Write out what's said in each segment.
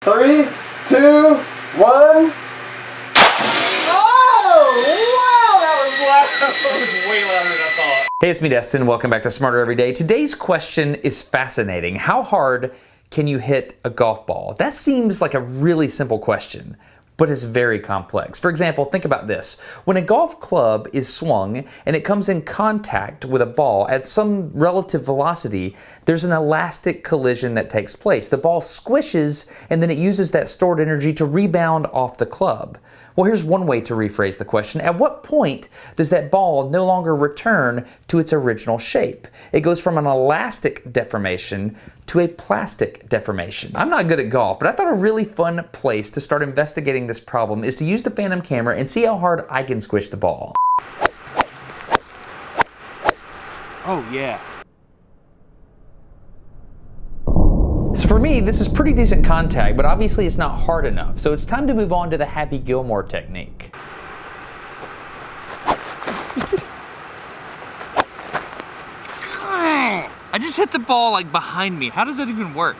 3, 2, 1. Oh! Wow! That was loud. That was way louder than I thought. Hey, it's me, Destin. Welcome back to Smarter Every Day. Today's question is fascinating. How hard can you hit a golf ball? That seems like a really simple question, but it's very complex. For example, think about this. When a golf club is swung and it comes in contact with a ball at some relative velocity, there's an elastic collision that takes place. The ball squishes and then it uses that stored energy to rebound off the club. Well, here's one way to rephrase the question. At what point does that ball no longer return to its original shape? It goes from an elastic deformation to a plastic deformation. I'm not good at golf, but I thought a really fun place to start investigating this problem is to use the Phantom camera and see how hard I can squish the ball. Oh yeah. So for me, this is pretty decent contact, but obviously it's not hard enough. So it's time to move on to the Happy Gilmore technique. I just hit the ball like behind me. How does that even work?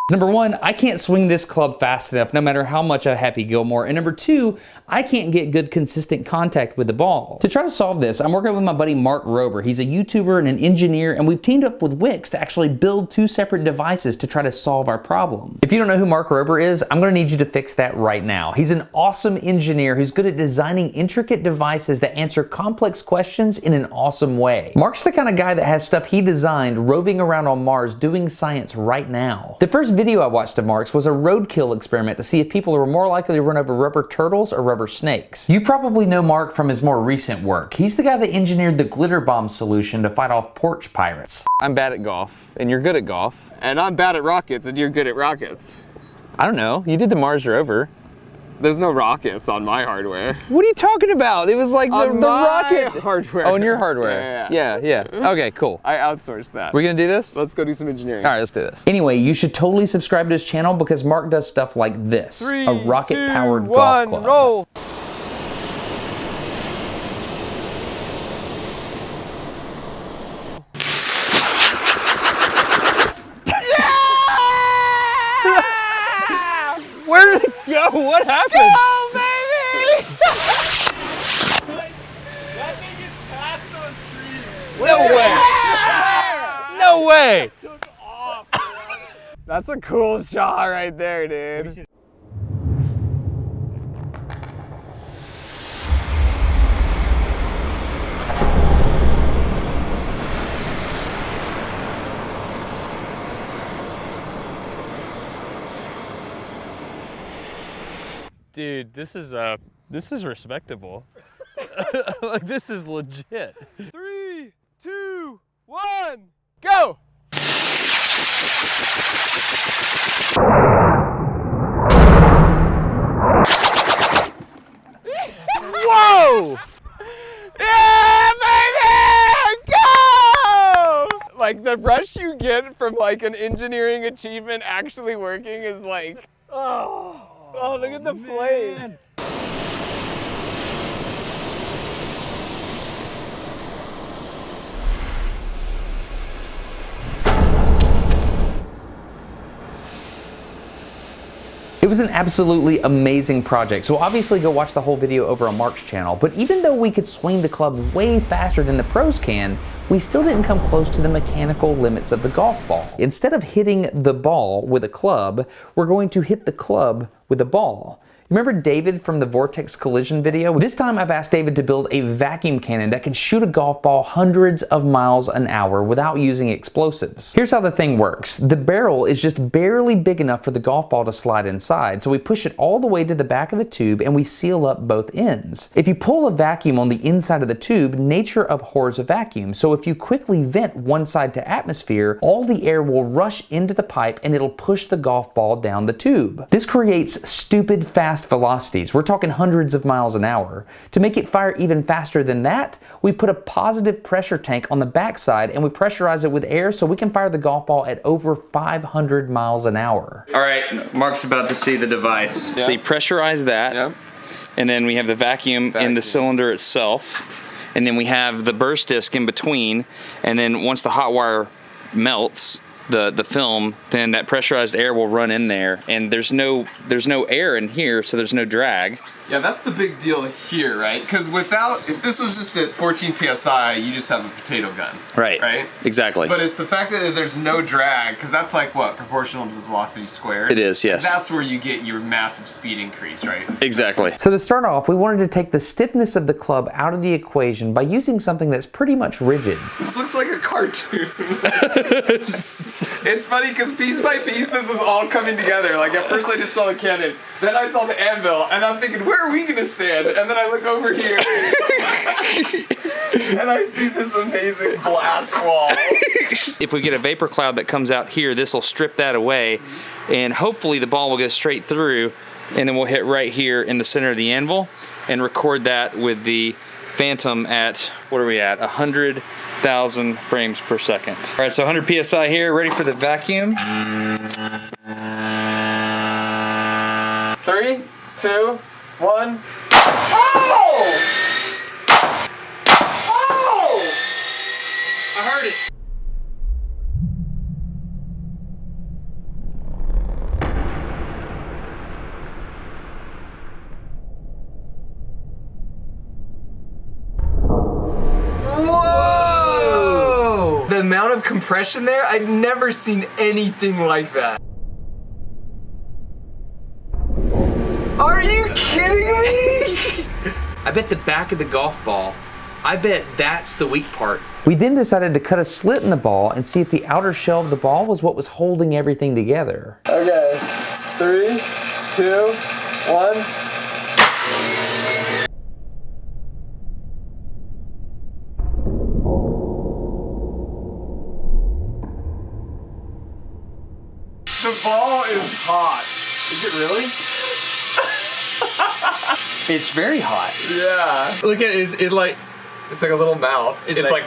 Number one, I can't swing this club fast enough no matter how much I Happy Gilmore. And number two, I can't get good consistent contact with the ball. To try to solve this, I'm working with my buddy Mark Rober. He's a YouTuber and an engineer, and we've teamed up with Wix to actually build two separate devices to try to solve our problem. If you don't know who Mark Rober is, I'm gonna need you to fix that right now. He's an awesome engineer who's good at designing intricate devices that answer complex questions in an awesome way. Mark's the kind of guy that has stuff he designed roving around on Mars doing science right now. The first video I watched of Mark's was a roadkill experiment to see if people were more likely to run over rubber turtles or rubber snakes. You probably know Mark from his more recent work. He's the guy that engineered the glitter bomb solution to fight off porch pirates. I'm bad at golf, and you're good at golf. And I'm bad at rockets, and you're good at rockets. I don't know. You did the Mars rover. There's no rockets on my hardware. What are you talking about? It was like the rocket hardware. Oh, on your hardware. Yeah. Okay, cool. I outsourced that. We're gonna do this? Let's go do some engineering. All right, let's do this. Anyway, you should totally subscribe to his channel because Mark does stuff like this. 3, a rocket-powered 2, golf 1, club. roll. Where did it go? What happened? Go, baby! That thing is past those trees. No way! No way! Took off. That's a cool shot right there, dude. Dude, this is respectable. Like, this is legit. 3, 2, 1, go! Whoa! Yeah, baby! Go! Like, the rush you get from like an engineering achievement actually working is like, oh, look at the flames. It was an absolutely amazing project, so obviously go watch the whole video over on Mark's channel. But even though we could swing the club way faster than the pros can, we still didn't come close to the mechanical limits of the golf ball. Instead of hitting the ball with a club, we're going to hit the club with a ball. Remember David from the Vortex Collision video? This time I've asked David to build a vacuum cannon that can shoot a golf ball hundreds of miles an hour without using explosives. Here's how the thing works. The barrel is just barely big enough for the golf ball to slide inside, so we push it all the way to the back of the tube and we seal up both ends. If you pull a vacuum on the inside of the tube, nature abhors a vacuum, so if you quickly vent one side to atmosphere, all the air will rush into the pipe and it'll push the golf ball down the tube. This creates stupid fast velocities. We're talking hundreds of miles an hour. To make it fire even faster than that, we put a positive pressure tank on the backside and we pressurize it with air so we can fire the golf ball at over 500 miles an hour. All right, Mark's about to see the device. Yeah. So you pressurize that, Yeah. and then we have the vacuum in the cylinder itself. and then we have the burst disc in between, and then once the hot wire melts the film, then that pressurized air will run in there, and there's no air in here, so there's no drag. Yeah, that's the big deal here, right? Because if this was just at 14 PSI, you just have a potato gun. Right. Right? Exactly. But it's the fact that there's no drag, because that's like what? Proportional to the velocity squared? It is, yes. That's where you get your massive speed increase, right? Exactly. So to start off, we wanted to take the stiffness of the club out of the equation by using something that's pretty much rigid. This looks like a cartoon. It's funny because piece by piece, this is all coming together. Like at first I just saw the cannon, then I saw the anvil, and I'm thinking, where are we gonna stand? And then I look over here, and I see this amazing blast wall. If we get a vapor cloud that comes out here, this will strip that away, and hopefully the ball will go straight through, and then we'll hit right here in the center of the anvil and record that with the Phantom at, what are we at, 100,000 frames per second. All right, so 100 PSI here, ready for the vacuum. 3, 2, 1. Oh! Oh! I heard it. Whoa! The amount of compression there, I've never seen anything like that. Are you kidding me? I bet the back of the golf ball, I bet that's the weak part. We then decided to cut a slit in the ball and see if the outer shell of the ball was what was holding everything together. Okay, 3, 2, 1. The ball is hot. Is it really? It's very hot. Yeah. Look at it, it's like a little mouth. It's like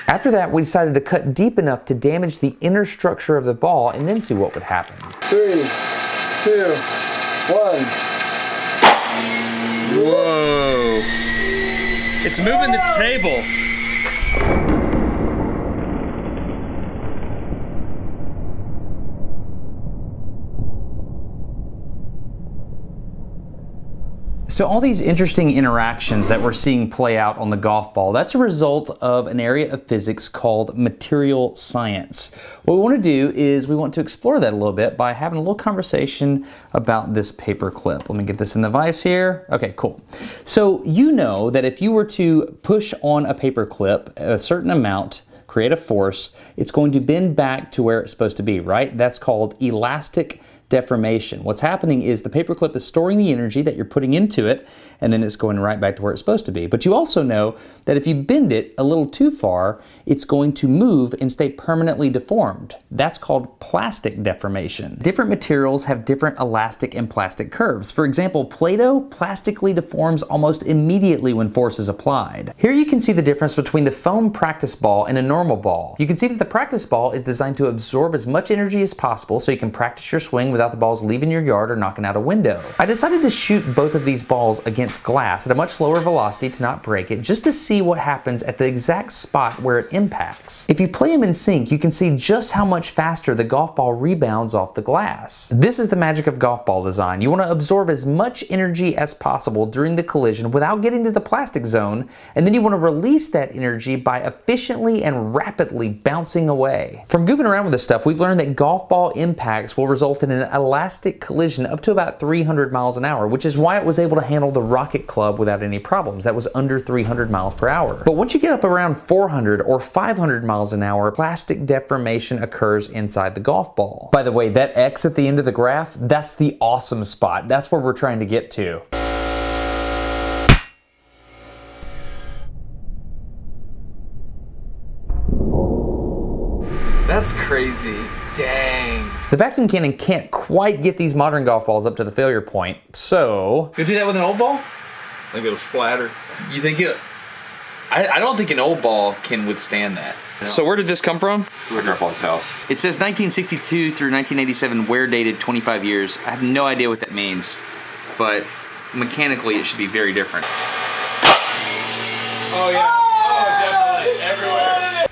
After that, we decided to cut deep enough to damage the inner structure of the ball and then see what would happen. 3, 2, 1. Whoa. It's moving the table. So all these interesting interactions that we're seeing play out on the golf ball, that's a result of an area of physics called material science. What we want to do is we want to explore that a little bit by having a little conversation about this paper clip. Let me get this in the vise here. Okay, cool. So you know that if you were to push on a paper clip a certain amount, create a force, it's going to bend back to where it's supposed to be, right? That's called elastic deformation. What's happening is the paperclip is storing the energy that you're putting into it, and then it's going right back to where it's supposed to be. But you also know that if you bend it a little too far, it's going to move and stay permanently deformed. That's called plastic deformation. Different materials have different elastic and plastic curves. For example, Play-Doh plastically deforms almost immediately when force is applied. Here you can see the difference between the foam practice ball and a normal ball. You can see that the practice ball is designed to absorb as much energy as possible so you can practice your swing without the balls leaving your yard or knocking out a window. I decided to shoot both of these balls against glass at a much lower velocity to not break it, just to see what happens at the exact spot where it impacts. If you play them in sync, you can see just how much faster the golf ball rebounds off the glass. This is the magic of golf ball design. You want to absorb as much energy as possible during the collision without getting to the plastic zone, and then you want to release that energy by efficiently and rapidly bouncing away. From goofing around with this stuff, we've learned that golf ball impacts will result in an elastic collision up to about 300 miles an hour, which is why it was able to handle the rocket club without any problems. That was under 300 miles per hour. But once you get up around 400 or 500 miles an hour, plastic deformation occurs inside the golf ball. By the way, that X at the end of the graph, that's the awesome spot. That's where we're trying to get to. That's crazy. Dang. The vacuum cannon can't quite get these modern golf balls up to the failure point, so... Could you do that with an old ball? I think it'll splatter. You think it... I don't think an old ball can withstand that. No. So where did this come from? My grandpa's house. It says 1962 through 1987, wear dated 25 years. I have no idea what that means, but mechanically it should be very different. Oh yeah. Oh, definitely. Everywhere.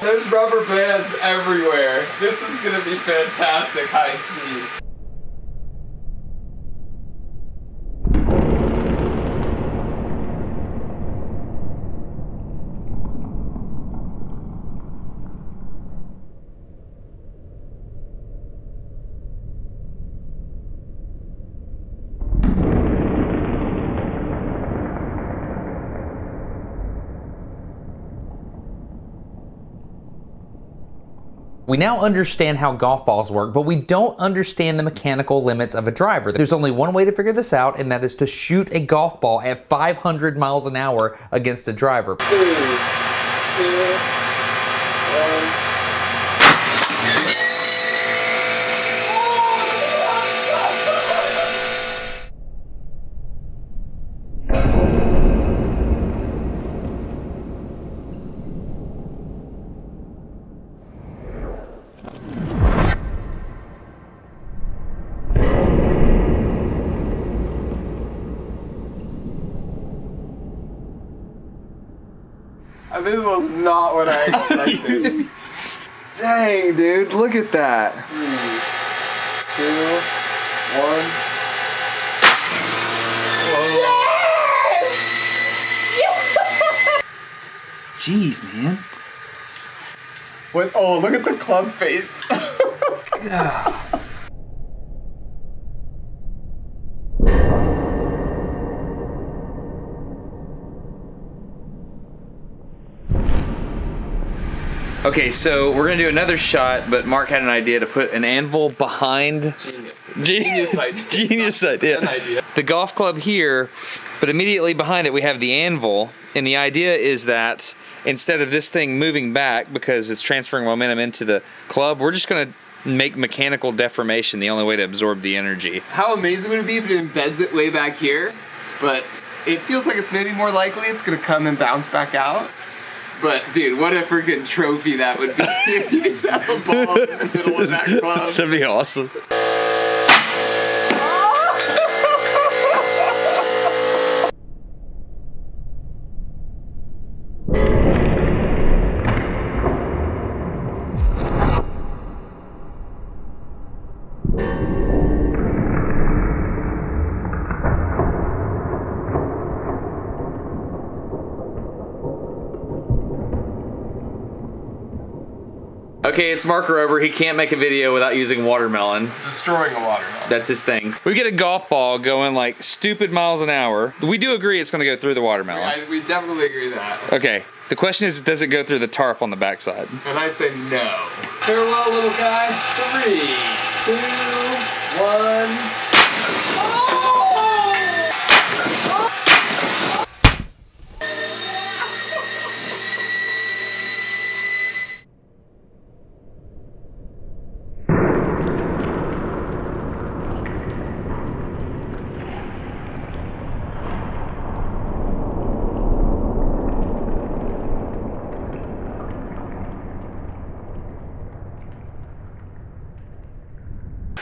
There's rubber bands everywhere. This is gonna be fantastic high speed. We now understand how golf balls work, but we don't understand the mechanical limits of a driver. There's only one way to figure this out, and that is to shoot a golf ball at 500 miles an hour against a driver. 3, 2, 1. This was not what I expected. Dang, dude, look at that. 3, 2, 1. Jeez, man. What? Oh, look at the club face. Okay, so we're gonna do another shot, but Mark had an idea to put an anvil behind. Genius idea. Genius idea. An idea. The golf club here, but immediately behind it we have the anvil, and the idea is that instead of this thing moving back because it's transferring momentum into the club, we're just gonna make mechanical deformation the only way to absorb the energy. How amazing would it be if it embeds it way back here, but it feels like it's maybe more likely it's gonna come and bounce back out. But dude, what a freaking trophy that would be if you just have a ball in the middle of that club. That'd be awesome. Okay, it's Mark Rober. He can't make a video without using watermelon. Destroying a watermelon. That's his thing. We get a golf ball going like stupid miles an hour. We do agree it's gonna go through the watermelon. We definitely agree with that. Okay, the question is, does it go through the tarp on the backside? And I say no. Farewell, little guy. 3, 2, 1.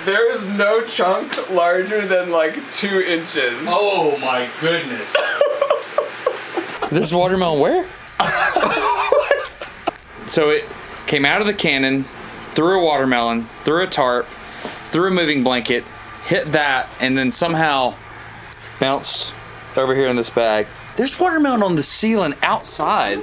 There is no chunk larger than like 2 inches. Oh my goodness. This watermelon where? So it came out of the cannon, through a watermelon, through a tarp, through a moving blanket, hit that, and then somehow bounced over here in this bag. There's watermelon on the ceiling outside.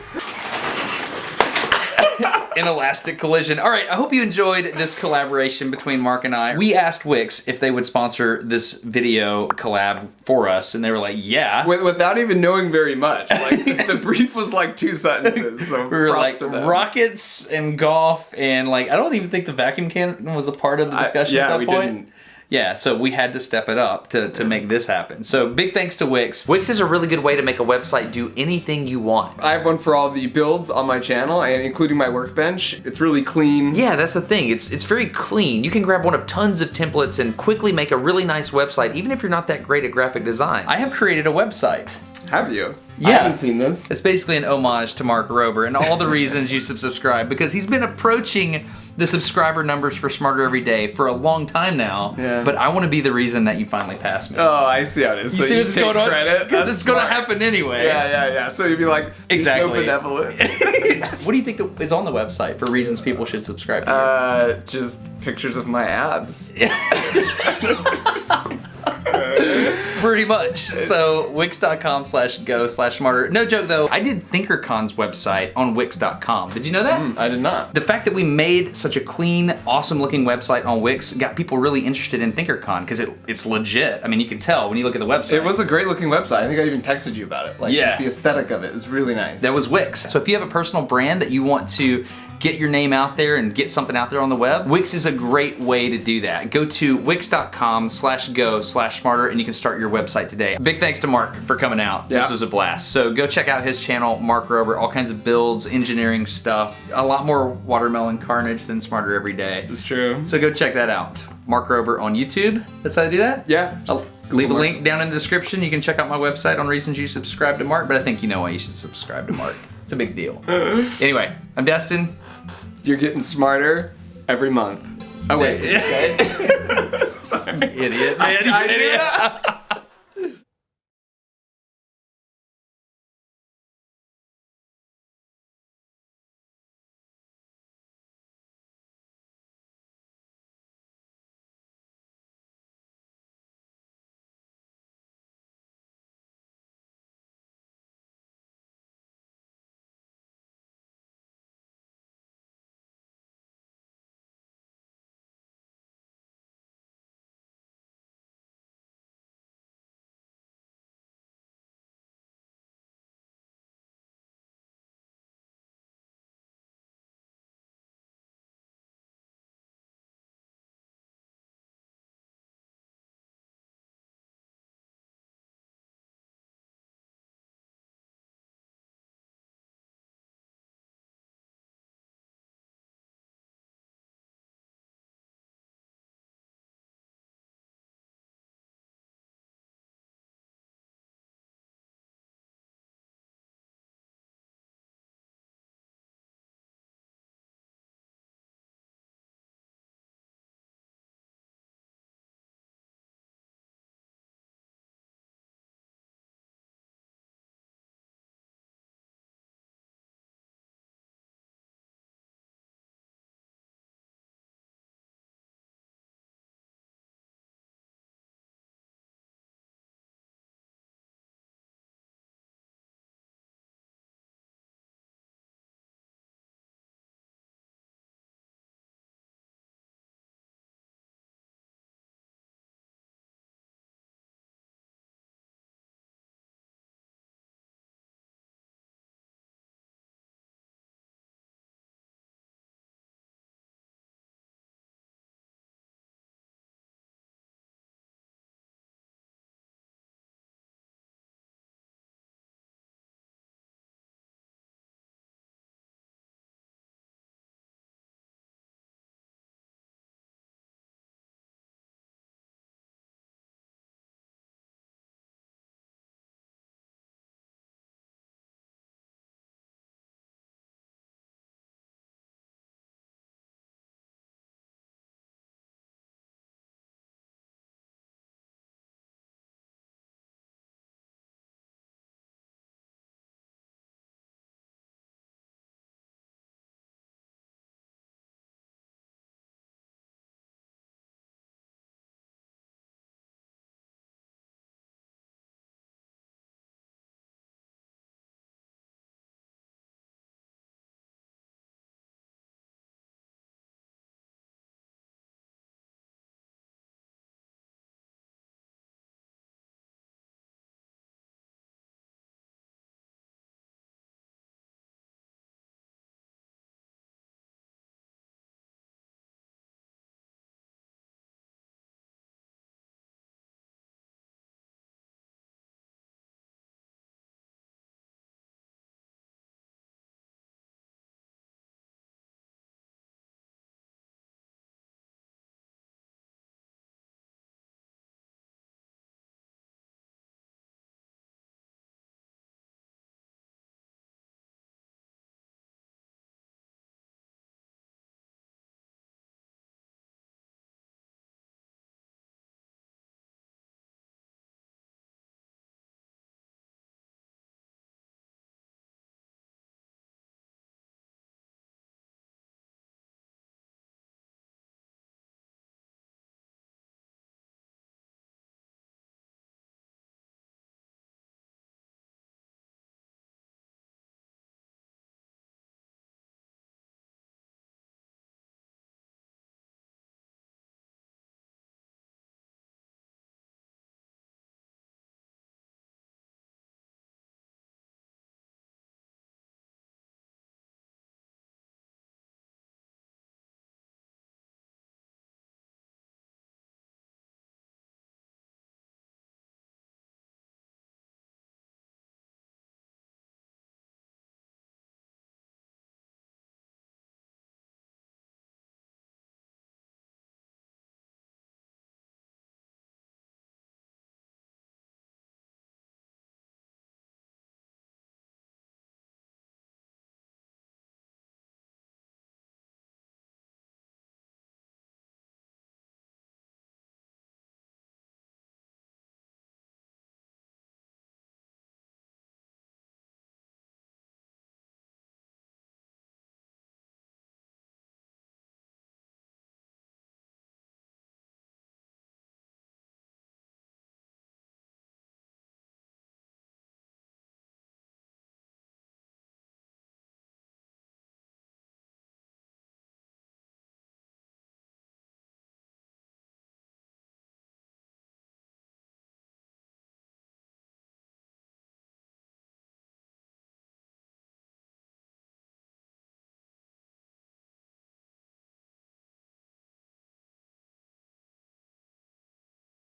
An elastic collision. All right, I hope you enjoyed this collaboration between Mark and I. We asked Wix if they would sponsor this video collab for us, and they were like, yeah. Without even knowing very much. Like, the brief was like 2 sentences, so We were props like, to them. rockets and golf, and like, I don't even think the vacuum can was a part of the discussion at that point. Didn't. Yeah, so we had to step it up to make this happen. So big thanks to Wix. Wix is a really good way to make a website do anything you want. I have one for all the builds on my channel, and including my workbench. It's really clean. Yeah, that's the thing. It's very clean. You can grab one of tons of templates and quickly make a really nice website, even if you're not that great at graphic design. I have created a website. Have you? Yeah. I haven't seen this. It's basically an homage to Mark Rober and all the reasons you should subscribe, because he's been approaching the subscriber numbers for Smarter Every Day for a long time now. Yeah. But I want to be the reason that you finally pass me. Oh, I see how it is. You so see you what's take going on? credit? Because That's it's going to smart. happen anyway. Yeah. So you'd be like, Exactly. so benevolent. What do you think is on the website for reasons people should subscribe to you? Just pictures of my abs. Pretty much. So wix.com/go/smarter. No joke though, I did ThinkerCon's website on wix.com. Did you know that? I did not. The fact that we made such a clean, awesome looking website on Wix got people really interested in ThinkerCon because it's legit. I mean, you can tell when you look at the website. It was a great looking website. I think I even texted you about it. Like, Yeah. just the aesthetic of it is really nice. That was Wix. So if you have a personal brand that you want to get your name out there and get something out there on the web, Wix is a great way to do that. Go to wix.com/go/smarter and you can start your website today. Big thanks to Mark for coming out. This Yeah. was a blast. So go check out his channel, Mark Rober, all kinds of builds, engineering stuff, a lot more watermelon carnage than Smarter Every Day. This is true. So go check that out. Mark Rober on YouTube. That's how to do that? Yeah. I'll leave a link down in the description. You can check out my website on reasons you subscribe to Mark, but I think you know why you should subscribe to Mark. It's a big deal. Anyway, I'm Destin. You're getting smarter every month. Oh wait. Idiot, man. I Idiot. did.